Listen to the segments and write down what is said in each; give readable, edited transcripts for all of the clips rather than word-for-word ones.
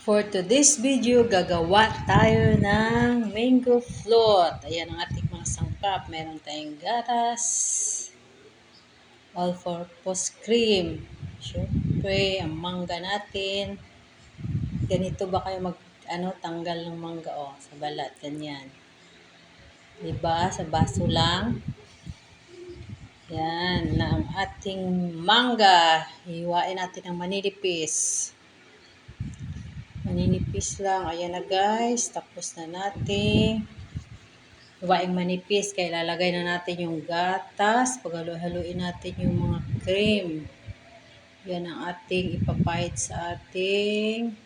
For today's video, gagawa tayo ng mango float. Ayan ang ating mga sangkap. Meron tayong gatas, all-purpose cream, syempre, ang mangga natin. Ganito ba kayo tanggal ng mangga sa balat, ganyan. Diba? Sa baso lang. Yan na ang ating mangga. Hiwain natin ng maninipis. Maninipis lang. Ayan na guys. Tapos na natin. Hiwaing manipis. Kaya lalagay na natin yung gatas. Paghalu-haluin natin yung mga cream. Yan ang ating ipapahid sa ating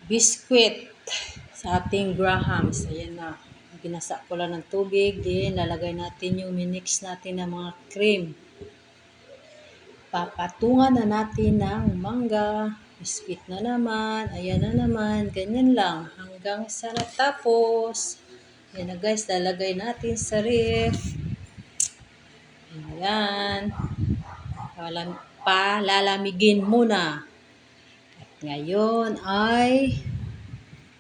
biscuit. Sa ating grahams. Ayan na. Ginasa ko lang ng tubig. Then lalagay natin yung minix natin ng mga cream. Papatungan na natin ng mangga. Biscuit na naman. Ayan na naman. Ganyan lang. Hanggang sa natapos. Ayan na guys. Lalagay natin sa ref. Ayan. Palalamigin muna. At ngayon ay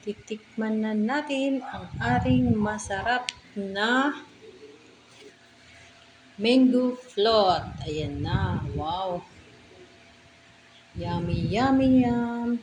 titikman na natin ang ating masarap na mango float. Ayan na. Wow. Yummy, yummy, yum.